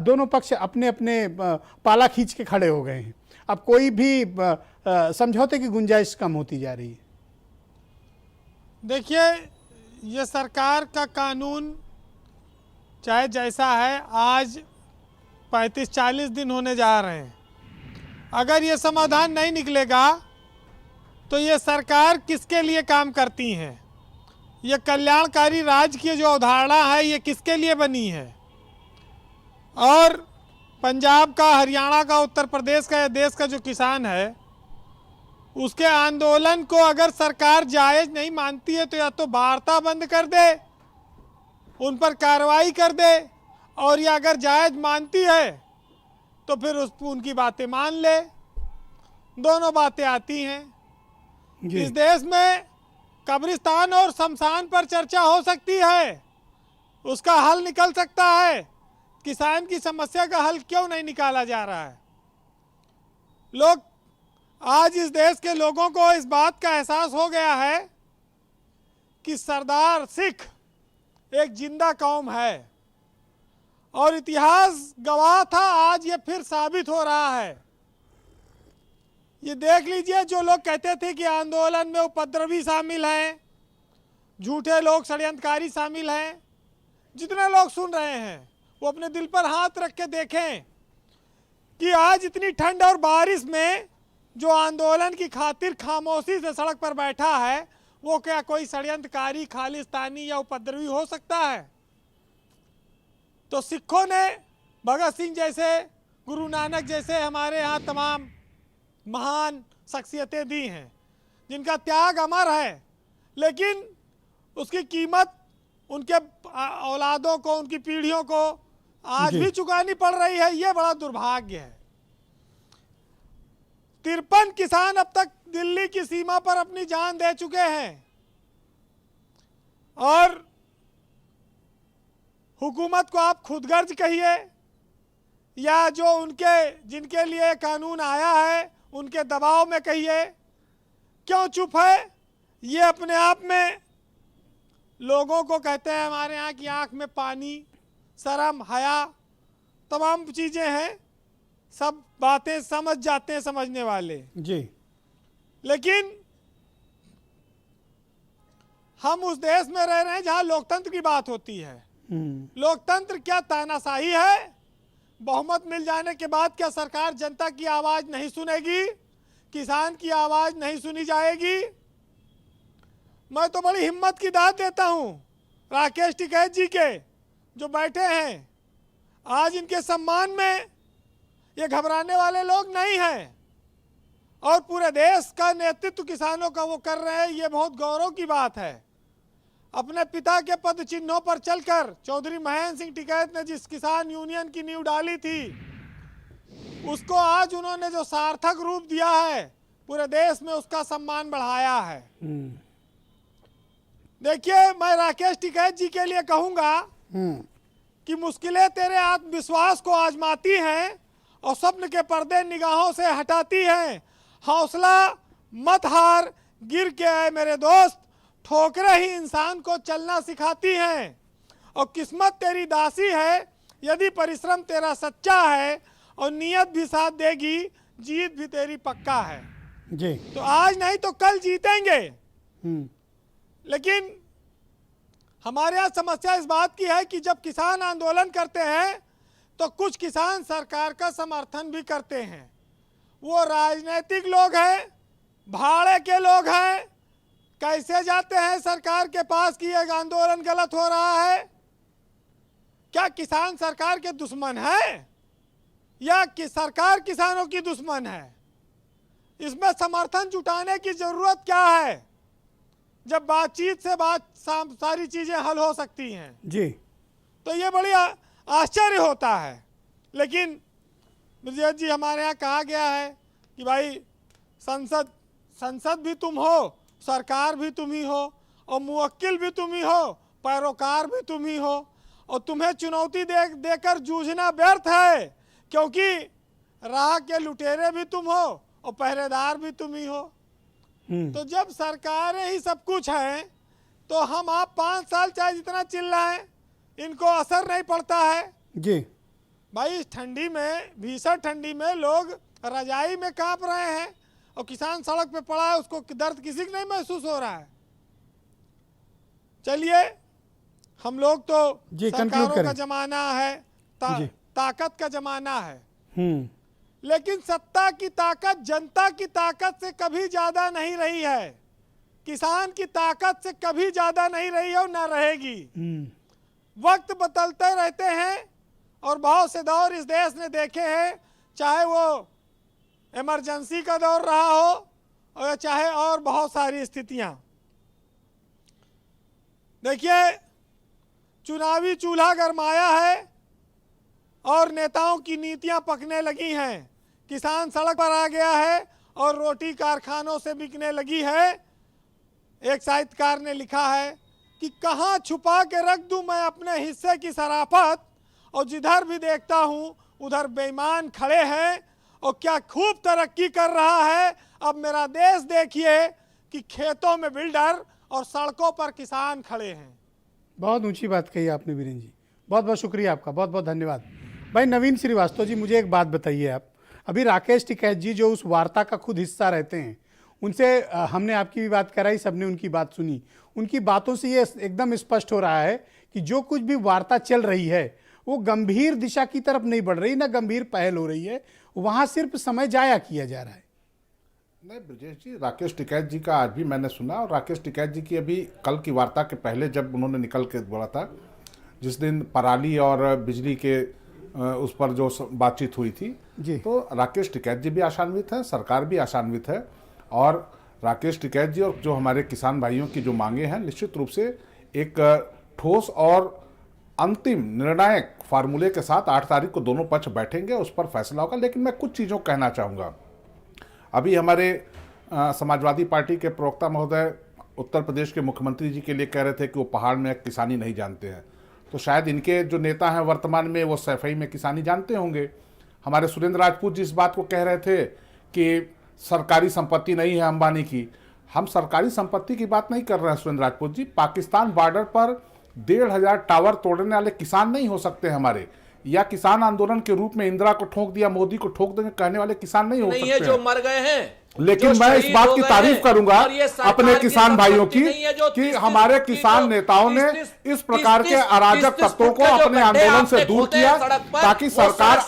दोनों पक्ष अपने अपने पाला खींच के खड़े हो गए हैं। अब कोई भी समझौते की गुंजाइश कम होती जा रही है। देखिए, ये सरकार का कानून चाहे जैसा है, आज 35-40 दिन होने जा रहे हैं। अगर ये समाधान नहीं निकलेगा तो ये सरकार किसके लिए काम करती हैं? ये कल्याणकारी राज्य की जो अवधारणा है ये किसके लिए बनी है? और पंजाब का, हरियाणा का, उत्तर प्रदेश का, देश का जो किसान है उसके आंदोलन को अगर सरकार जायज़ नहीं मानती है तो या तो वार्ता बंद कर दे, उन पर कार्रवाई कर दे, और या अगर जायज़ मानती है तो फिर उनकी बातें मान ले। दोनों बातें आती हैं। इस देश में कब्रिस्तान और शमशान पर चर्चा हो सकती है, उसका हल निकल सकता है। किसान की समस्या का हल क्यों नहीं निकाला जा रहा है? लोग, आज इस देश के लोगों को इस बात का एहसास हो गया है कि सरदार सिख एक जिंदा कौम है, और इतिहास गवाह था, आज ये फिर साबित हो रहा है। ये देख लीजिए, जो लोग कहते थे कि आंदोलन में उपद्रवी शामिल हैं, झूठे लोग, षड्यंत्रकारी शामिल हैं, जितने लोग सुन रहे हैं वो अपने दिल पर हाथ रख के देखें कि आज इतनी ठंड और बारिश में जो आंदोलन की खातिर खामोशी से सड़क पर बैठा है वो क्या कोई षड्यंत्रकारी, खालिस्तानी या उपद्रवी हो सकता है? तो सिखों ने भगत सिंह जैसे, गुरु नानक जैसे हमारे यहाँ तमाम महान शख्सियतें दी हैं जिनका त्याग अमर है, लेकिन उसकी कीमत उनके औलादों को, उनकी पीढ़ियों को आज भी चुकानी पड़ रही है। ये बड़ा दुर्भाग्य है। 53 किसान अब तक दिल्ली की सीमा पर अपनी जान दे चुके हैं, और हुकूमत को आप खुदगर्ज कहिए या जो उनके, जिनके लिए कानून आया है उनके दबाव में कहिए, क्यों चुप है? ये अपने आप में लोगों को कहते हैं हमारे यहाँ की आंख में पानी, शर्म, हया, तमाम चीज़ें हैं, सब बातें समझ जाते हैं समझने वाले जी। लेकिन हम उस देश में रह रहे हैं जहाँ लोकतंत्र की बात होती है। लोकतंत्र क्या तानाशाही है? बहुमत मिल जाने के बाद क्या सरकार जनता की आवाज़ नहीं सुनेगी? किसान की आवाज़ नहीं सुनी जाएगी? मैं तो बड़ी हिम्मत की दाद देता हूँ राकेश टिकैत जी के, जो बैठे हैं आज, इनके सम्मान में ये घबराने वाले लोग नहीं हैं, और पूरे देश का नेतृत्व किसानों का वो कर रहे हैं। ये बहुत गौरव की बात है। अपने पिता के पद चिन्हों पर चलकर चौधरी महेंद्र सिंह टिकैत ने जिस किसान यूनियन की नींव डाली थी, उसको आज उन्होंने जो सार्थक रूप दिया है, पूरे देश में उसका सम्मान बढ़ाया है। देखिए, मैं राकेश टिकैत जी के लिए कहूंगा कि मुश्किलें तेरे आत्मविश्वास को आजमाती हैं और स्वप्न के पर्दे निगाहों से हटाती हैं। हौसला मत हार, गिर के आए मेरे दोस्त, ठोकरें ही इंसान को चलना सिखाती हैं, और किस्मत तेरी दासी है यदि परिश्रम तेरा सच्चा है, और नीयत भी साथ देगी, जीत भी तेरी पक्का है जी। तो आज नहीं तो कल जीतेंगे। लेकिन हमारे यहाँ समस्या इस बात की है कि जब किसान आंदोलन करते हैं तो कुछ किसान सरकार का समर्थन भी करते हैं। वो राजनीतिक लोग हैं, भाड़े के लोग हैं, कैसे जाते हैं सरकार के पास कि यह आंदोलन गलत हो रहा है? क्या किसान सरकार के दुश्मन है या कि सरकार किसानों की दुश्मन है? इसमें समर्थन जुटाने की जरूरत क्या है जब बातचीत से सारी चीजें हल हो सकती हैं जी। तो ये बड़ी आश्चर्य होता है। लेकिन ब्रजेश जी, हमारे यहाँ कहा गया है कि भाई संसद भी तुम हो, सरकार भी तुम ही हो, और मुवक्किल भी तुम ही हो, पैरोकार भी तुम ही हो, और तुम्हें चुनौती देकर जूझना व्यर्थ है, क्योंकि राह के लुटेरे भी तुम हो और पहरेदार भी तुम ही हो। तो जब सरकारें ही सब कुछ हैं तो हम आप 5 साल चाहे जितना चिल्लाएं, इनको असर नहीं पड़ता है। जी। भाई इस ठंडी में, भीषण ठंडी में लोग रजाई में कांप रहे हैं और किसान सड़क पे पड़ा है, उसको दर्द किसी को नहीं महसूस हो रहा है। चलिए, हम लोग तो जी, conclude सरकारों का करें। जमाना है, जी। ताकत का जमाना है, हम्म, लेकिन सत्ता की ताकत जनता की ताकत से कभी ज्यादा नहीं रही है, किसान की ताकत से कभी ज्यादा नहीं रही है और ना रहेगी। वक्त बदलते रहते हैं और बहुत से दौर इस देश ने देखे हैं, चाहे वो इमरजेंसी का दौर रहा हो और चाहे और बहुत सारी स्थितियां। देखिए, चुनावी चूल्हा गरमाया है और नेताओं की नीतियां पकने लगी हैं, किसान सड़क पर आ गया है और रोटी कारखानों से बिकने लगी है। एक साहित्यकार ने लिखा है कि कहाँ छुपा के रख दूं मैं अपने हिस्से की शराफत, और जिधर भी देखता हूं उधर बेईमान खड़े हैं, और क्या खूब तरक्की कर रहा है अब मेरा देश देखिए कि खेतों में बिल्डर और सड़कों पर किसान खड़े हैं। बहुत ऊंची बात कही आपने वीरेंद्र जी, बहुत बहुत शुक्रिया आपका, बहुत बहुत धन्यवाद। भाई नवीन श्रीवास्तव जी, मुझे एक बात बताइए आप, अभी राकेश टिकैत जी जो उस वार्ता का खुद हिस्सा रहते हैं, उनसे हमने आपकी भी बात कराई, सबने उनकी बात सुनी, उनकी बातों से ये एकदम स्पष्ट हो रहा है कि जो कुछ भी वार्ता चल रही है वो गंभीर दिशा की तरफ नहीं बढ़ रही, ना गंभीर पहल हो रही है, वहाँ सिर्फ समय जाया किया जा रहा है। नहीं ब्रजेश जी, राकेश टिकैत जी का आज भी मैंने सुना, और राकेश टिकैत जी की अभी कल की वार्ता के पहले जब उन्होंने निकल के बोला था, जिस दिन पराली और बिजली के उस पर जो बातचीत हुई थी जी, तो राकेश टिकैत जी भी आशान्वित है, सरकार भी आशान्वित है, और राकेश टिकैत जी और जो हमारे किसान भाइयों की जो मांगे हैं, निश्चित रूप से एक ठोस और अंतिम निर्णायक फार्मूले के साथ 8 तारीख को दोनों पक्ष बैठेंगे, उस पर फैसला होगा। लेकिन मैं कुछ चीज़ों को कहना चाहूँगा। अभी हमारे समाजवादी पार्टी के प्रवक्ता महोदय उत्तर प्रदेश के मुख्यमंत्री जी के लिए कह रहे थे कि वो पहाड़ में किसानी नहीं जानते हैं, तो शायद इनके जो नेता हैं वर्तमान में वो सैफई में किसानी जानते होंगे। हमारे सुरेंद्र राजपूत जी इस बात को कह रहे थे कि सरकारी संपत्ति नहीं है अंबानी की। हम सरकारी संपत्ति की बात नहीं कर रहे हैं सुरेंद्र राजपूत जी, पाकिस्तान बॉर्डर पर 1,500 टावर तोड़ने वाले किसान नहीं हो सकते हमारे, या किसान आंदोलन के रूप में इंदिरा को ठोक दिया, मोदी को ठोक देंगे कहने वाले किसान नहीं हो सकते है जो मर गए हैं। लेकिन मैं इस बात की तारीफ करूंगा अपने किसान भाइयों की कि हमारे किसान नेताओं ने इस प्रकार के अराजक तत्वों को अपने आंदोलन से दूर किया, ताकि सरकार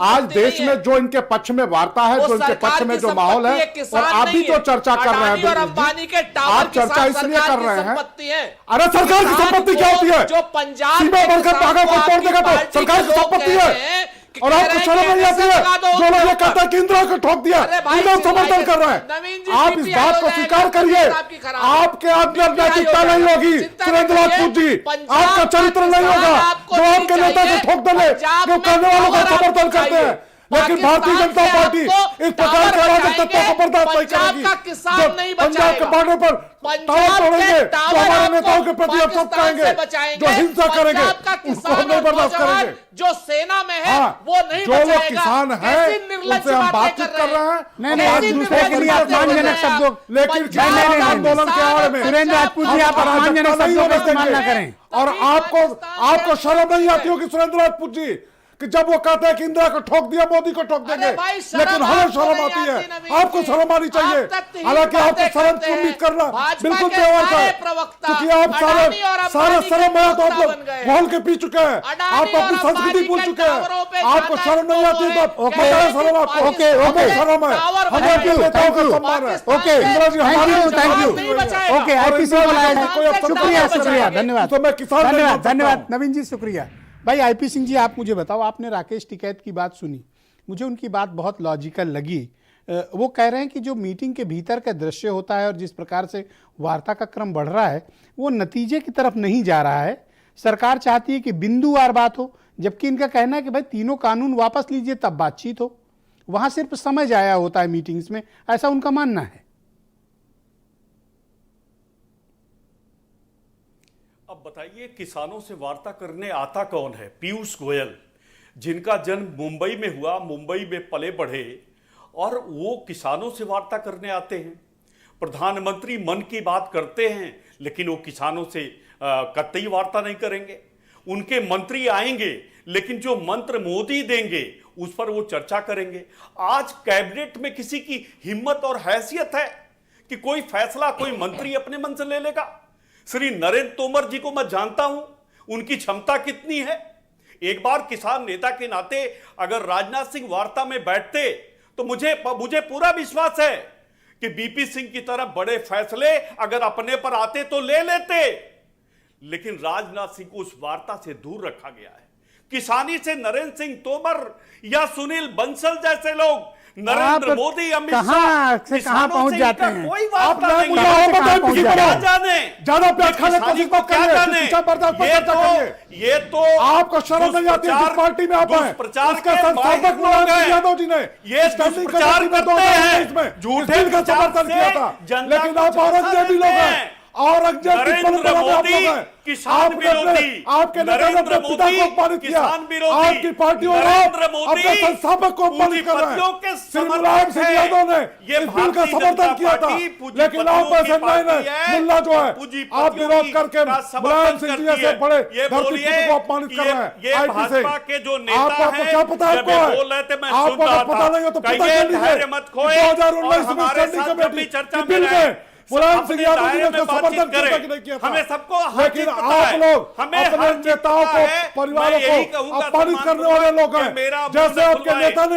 आज देश में जो इनके पक्ष में वार्ता है, जो इनके पक्ष में जो माहौल है, और आप भी जो चर्चा कर रहे हैं, आप चर्चा इसलिए कर रहे हैं, अरे सरकार की संपत्ति क्या होती है? जो पंजाब सीमा बढ़कर भागा को तोड़ देगा तो सरकार की संपत्ति है, और आपको शर्म नहीं आती है जो लोग ये कहता है कि इंदिरा को ठोक दिया, इंदिरा समर्थन कर रहे हैं। आप इस बात को स्वीकार करिए, आपके अंदर नैतिकता नहीं होगी सुरेंद्र राजपूत जी, आपका चरित्र नहीं होगा जो आपके नेता को ठोक देंगे, जो करने वालों का समर्थन करते हैं। लेकिन भारतीय जनता पार्टी इस प्रकार के अराजक तत्वों को बर्दाश्त नहीं करेगी। जो पंजाब के बॉर्डर पर टावर तोड़ेंगे, जो हमारे नेताओं के प्रति अपशब्द करेंगे, जो हिंसा करेंगे, उसको हम नहीं बर्दाश्त करेंगे। जो सेना में है वो नहीं जो लोग किसान हैं उनसे हम बातचीत कर रहे हैं, नहीं, एक दूसरे के लिए अपमानजनक शब्दों, लेकिन आंदोलन के आड़ में सुरेंद्र राजपूत जी आप अपमानजनक शब्दों का इस्तेमाल ना करें। और आपको शर्म नहीं आती होगी सुरेंद्र राजपूत जी कि जब वो कहते हैं कि इंदिरा को ठोक दिया, मोदी को ठोक देंगे, लेकिन हमें शर्म आती है, आपको शर्म आनी चाहिए। हालांकि आपको शर्म की उम्मीद करना बिल्कुल बेवकूफ है, क्योंकि आप सारे शर्म है तो आप लोग घोल के पी चुके हैं, आप अपनी संस्कृति भूल चुके हैं, आपको शर्म नहीं आती है तो शर्म आपको, ओके शर्म है, हमें अपने नेताओं का सम्मान है, ओके इंदिरा जी हमारी, थैंक यू, ओके आईपीसी को बुलाया है, शुक्रिया शुक्रिया, धन्यवाद, तो मैं किसान धन्यवाद धन्यवाद नवीन जी, शुक्रिया। भाई आईपी सिंह जी, आप मुझे बताओ, आपने राकेश टिकैत की बात सुनी, मुझे उनकी बात बहुत लॉजिकल लगी। वो कह रहे हैं कि जो मीटिंग के भीतर का दृश्य होता है और जिस प्रकार से वार्ता का क्रम बढ़ रहा है वो नतीजे की तरफ नहीं जा रहा है। सरकार चाहती है कि बिंदुवार बात हो, जबकि इनका कहना है कि भाई तीनों कानून वापस लीजिए तब बातचीत हो। वहां सिर्फ समय जाया होता है मीटिंग्स में, ऐसा उनका मानना है। अब बताइए, किसानों से वार्ता करने आता कौन है? पीयूष गोयल, जिनका जन्म मुंबई में हुआ, मुंबई में पले बढ़े, और वो किसानों से वार्ता करने आते हैं। प्रधानमंत्री मन की बात करते हैं, लेकिन वो किसानों से कतई वार्ता नहीं करेंगे। उनके मंत्री आएंगे, लेकिन जो मंत्र मोदी देंगे उस पर वो चर्चा करेंगे। आज कैबिनेट में किसी की हिम्मत और हैसियत है कि कोई फैसला कोई मंत्री अपने मन से ले लेगा? श्री नरेंद्र तोमर जी को मैं जानता हूं, उनकी क्षमता कितनी है। एक बार किसान नेता के नाते अगर राजनाथ सिंह वार्ता में बैठते तो मुझे पूरा विश्वास है कि बीपी सिंह की तरह बड़े फैसले अगर अपने पर आते तो ले लेते, लेकिन राजनाथ सिंह को उस वार्ता से दूर रखा गया है। किसानी से नरेंद्र सिंह तोमर या सुनील बंसल जैसे लोग, नरेंद्र मोदी, अमित शाह कहां पहुंच जाते हैं? कोई वार्ता नहीं क्या जाने, ज्यादा प्याज खाने की कोशिश मत क्या करिए, जाने। चुपचाप बर्दाश्त मत करिए। ये तो आपको शर्म नहीं आती है जिस पार्टी में आप हैं? दुष्प्रचार उसका के संस्थापक माहिर मुलायम लोग हैं। सिंह यादव जी ने ये स्टैंडिंग दुष्प्रचार कमेटी में करते हैं, 2019 में झूठे इस बिल का प्रचार समर्थन से किया था। जनता लेकिन को आप झंझट औरंगजेबी लोग देते हैं, हैं। औरंगजेब की नरेंद्र परंपरा में आप मोदी लोग हैं। किसान आपने अपने- विरोधी, आपके नेता ने अपने नरेंद्र पिता को मोदी अपमानित किया, किसान विरोधी, आपकी पार्टी और नरेंद्र आप मोदी अपने संस्थापक को अपमानित कर रहे पूंजीपतियों के हैं। श्री मुलायम समर्थक सिंह हैं। यादव ने ये इस बिल का भारतीय समर्थन जनता किया था, पार्टी लेकिन आप पूंजीपतियों ऐसे की पार्टी नहीं है। मुल्ला जो है पूंजीपतियों आप विरोध की करके का समर्थन मुलायम सिंह जी करती जैसे है। बड़े ये धरती बोलिए पुत्र को अपमानित कर ये- रहे हैं। ये आईपी सिंह, भाजपा के जो नेता आपको हैं, क्या पता है जब आपको ये है? बोल रहे थे मैं आपको सुन रहा अगर पता था। नहीं हो तो पता कहिए कर लीजिए। धैर्य मत खोए 2019 में हमारे स्टैंडिंग साथ जब भी कमेटी चर्चा के बिल में रहे, में मुलायम सिंह अपने यादव जी दायरे ने में उसका बातचीत समर्थन किया था कि करें। नहीं किया था? हमें सबको हर लेकिन चीज पता आप है। लोग हमें अपने हर चीज नेताओं पता को है। परिवारों मैं यही को कहूंगा अपमानित सम्मान करने वाले लोग कि हैं, मेरा मुंह जैसे न आपके खुलवाए। नेता ने